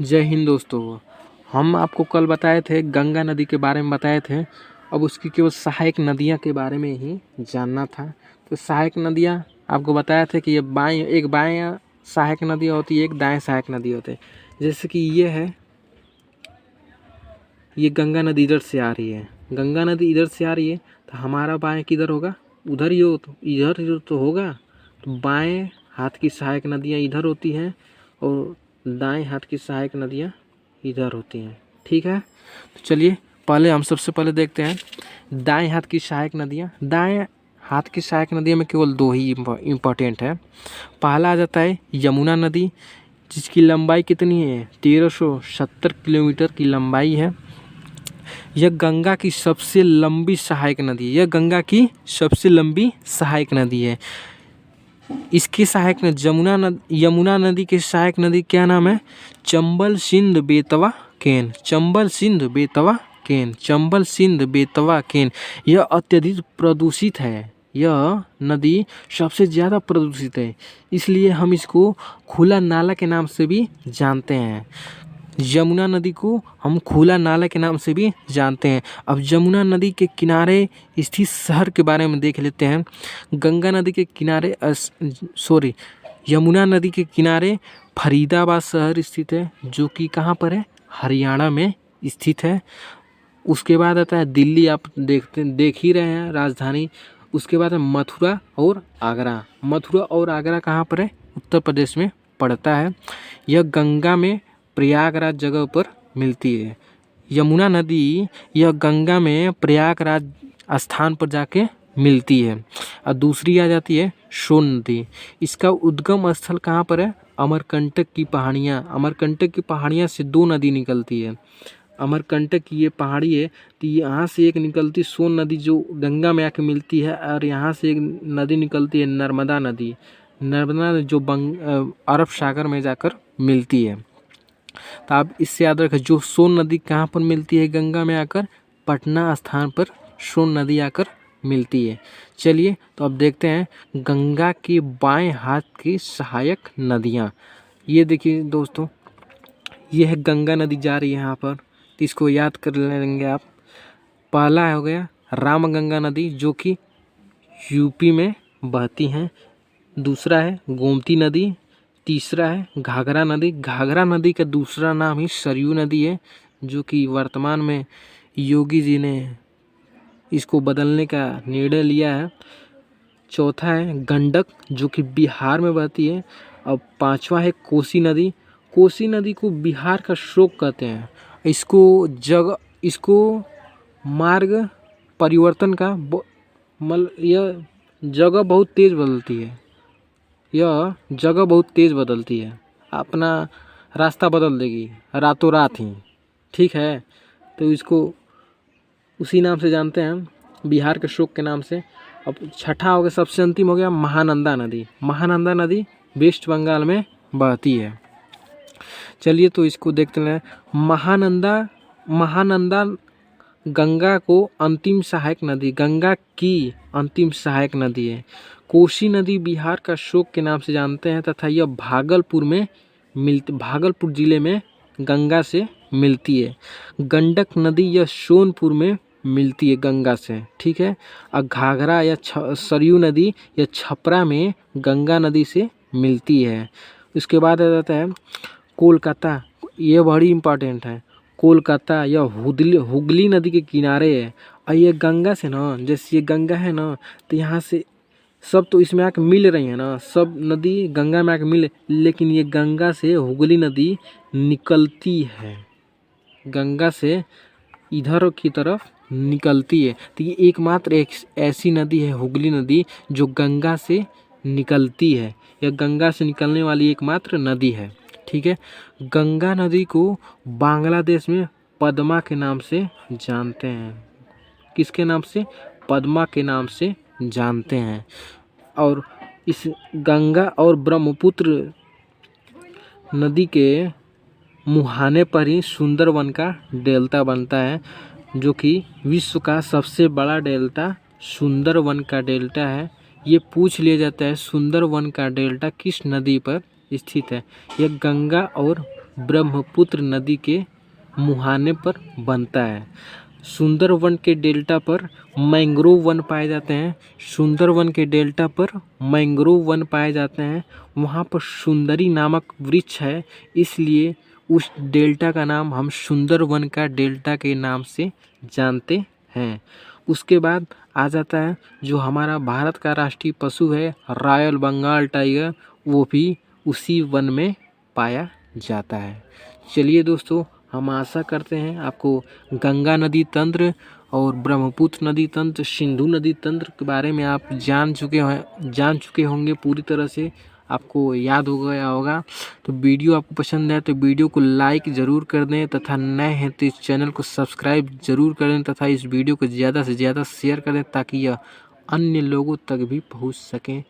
जय हिंद दोस्तों। हम आपको कल बताए थे गंगा नदी के बारे में बताए थे। अब उसकी केवल सहायक नदियाँ के बारे में ही जानना था। तो सहायक नदियाँ आपको बताया था कि ये एक बाएं सहायक नदी होती है, एक दाएं सहायक नदी होती है। जैसे कि ये है, ये गंगा नदी इधर से आ रही है, गंगा नदी इधर से आ रही है तो हमारा बाएं किधर होगा? उधर ही हो, तो इधर तो होगा। तो बाएं हाथ की सहायक नदियाँ इधर होती हैं और दाएं हाथ की सहायक नदियाँ इधर होती हैं। ठीक है, तो चलिए पहले हम सबसे पहले देखते हैं दाएं हाथ की सहायक नदियाँ। दाएं हाथ की सहायक नदियों में केवल दो ही इम्पोर्टेंट है। पहला आ जाता है यमुना नदी, जिसकी लंबाई कितनी है? 1370 किलोमीटर की लंबाई है। यह गंगा की सबसे लंबी सहायक नदी है। यह गंगा की सबसे लंबी सहायक नदी है। इसकी सहायक नदी यमुना नदी की सहायक नदी क्या नाम है? चंबल सिंध बेतवा केन। चंबल सिंध बेतवा केन। चंबल सिंध बेतवा केन। यह अत्यधिक प्रदूषित है। यह नदी सबसे ज़्यादा प्रदूषित है, इसलिए हम इसको खुला नाला के नाम से भी जानते हैं। यमुना नदी को हम खुला नाला के नाम से भी जानते हैं। अब यमुना नदी के किनारे स्थित शहर के बारे में देख लेते हैं। गंगा नदी के किनारे यमुना नदी के किनारे फरीदाबाद शहर स्थित है, जो कि कहाँ पर है? हरियाणा में स्थित है। उसके बाद आता है दिल्ली, आप देख ही रहे हैं, राजधानी। उसके बाद है मथुरा और आगरा। मथुरा और आगरा कहाँ पर है? उत्तर प्रदेश में पड़ता है। यह गंगा में प्रयागराज जगह पर मिलती है। यमुना नदी यह गंगा में प्रयागराज स्थान पर जाके मिलती है। और दूसरी आ जाती है सोन नदी। इसका उद्गम स्थल कहाँ पर है? अमरकंटक की पहाड़ियाँ। अमरकंटक की पहाड़ियाँ से दो नदी निकलती है। अमरकंटक की ये पहाड़ी है, तो यहाँ से एक निकलती सोन नदी जो गंगा में आके मिलती है, और यहाँ से एक नदी निकलती है नर्मदा नदी। नर्मदा जो अरब सागर में जाकर मिलती है। तो आप इससे याद रखें, जो सोन नदी कहाँ पर मिलती है? गंगा में आकर पटना स्थान पर सोन नदी आकर मिलती है। चलिए तो अब देखते हैं गंगा की बाएं हाथ की सहायक नदियाँ। ये देखिए दोस्तों, ये है गंगा नदी जा रही है यहाँ पर, तो इसको याद कर लेंगे आप। पहला हो गया रामगंगा नदी, जो कि यूपी में बहती हैं। दूसरा है गोमती नदी। तीसरा है घाघरा नदी। घाघरा नदी का दूसरा नाम ही सरयू नदी है, जो कि वर्तमान में योगी जी ने इसको बदलने का निर्णय लिया है। चौथा है गंडक, जो कि बिहार में बहती है। अब पांचवा है कोसी नदी। कोसी नदी को बिहार का शोक कहते हैं। इसको मार्ग परिवर्तन का यह जगह बहुत तेज बदलती है। यह जगह बहुत तेज़ बदलती है, अपना रास्ता बदल देगी रातों रात ही। ठीक है, तो इसको उसी नाम से जानते हैं हम, बिहार के शोक के नाम से। अब छठा हो गया, सबसे अंतिम हो गया महानंदा नदी। महानंदा नदी वेस्ट बंगाल में बहती है। चलिए तो इसको देखते हैं। महानंदा गंगा को अंतिम सहायक नदी, गंगा की अंतिम सहायक नदी है। कोसी नदी बिहार का शोक के नाम से जानते हैं, तथा यह भागलपुर जिले में गंगा से मिलती है। गंडक नदी यह सोनपुर में मिलती है गंगा से। ठीक है, और घाघरा या सरयू नदी यह छपरा में गंगा नदी से मिलती है। उसके बाद आ जाता है कोलकाता। ये बड़ी इम्पोर्टेंट है। कोलकाता यह हुगली नदी के किनारे है। और ये गंगा से ना, जैसे ये गंगा है ना, तो यहाँ से सब तो इसमें आके मिल रही है ना, सब नदी गंगा में आके मिले, लेकिन ये गंगा से हुगली नदी निकलती है। गंगा से इधर की तरफ निकलती है। तो ये एकमात्र एक ऐसी नदी है, हुगली नदी, जो गंगा से निकलती है। यह गंगा से निकलने वाली एकमात्र नदी है। ठीक है, गंगा नदी को बांग्लादेश में पद्मा के नाम से जानते हैं। किसके नाम से? पद्मा के नाम से जानते हैं। और इस गंगा और ब्रह्मपुत्र नदी के मुहाने पर ही सुंदरवन का डेल्टा बनता है, जो कि विश्व का सबसे बड़ा डेल्टा सुंदरवन का डेल्टा है। ये पूछ लिया जाता है सुंदरवन का डेल्टा किस नदी पर स्थित है? यह गंगा और ब्रह्मपुत्र नदी के मुहाने पर बनता है। सुंदरवन के डेल्टा पर मैंग्रोव वन पाए जाते हैं। सुंदरवन के डेल्टा पर मैंग्रोव वन पाए जाते हैं। वहाँ पर सुंदरी नामक वृक्ष है, इसलिए उस डेल्टा का नाम हम सुंदरवन का डेल्टा के नाम से जानते हैं। उसके बाद आ जाता है जो हमारा भारत का राष्ट्रीय पशु है रॉयल बंगाल टाइगर, वो भी उसी वन में पाया जाता है। चलिए दोस्तों, हम आशा करते हैं आपको गंगा नदी तंत्र और ब्रह्मपुत्र नदी तंत्र, सिंधु नदी तंत्र के बारे में आप जान चुके होंगे पूरी तरह से, आपको याद हो गया होगा। तो वीडियो आपको पसंद है तो वीडियो को लाइक ज़रूर कर दें, तथा नए हैं तो इस चैनल को सब्सक्राइब ज़रूर करें, तथा इस वीडियो को ज़्यादा से ज़्यादा शेयर करें ताकि यह अन्य लोगों तक भी पहुंच सकें।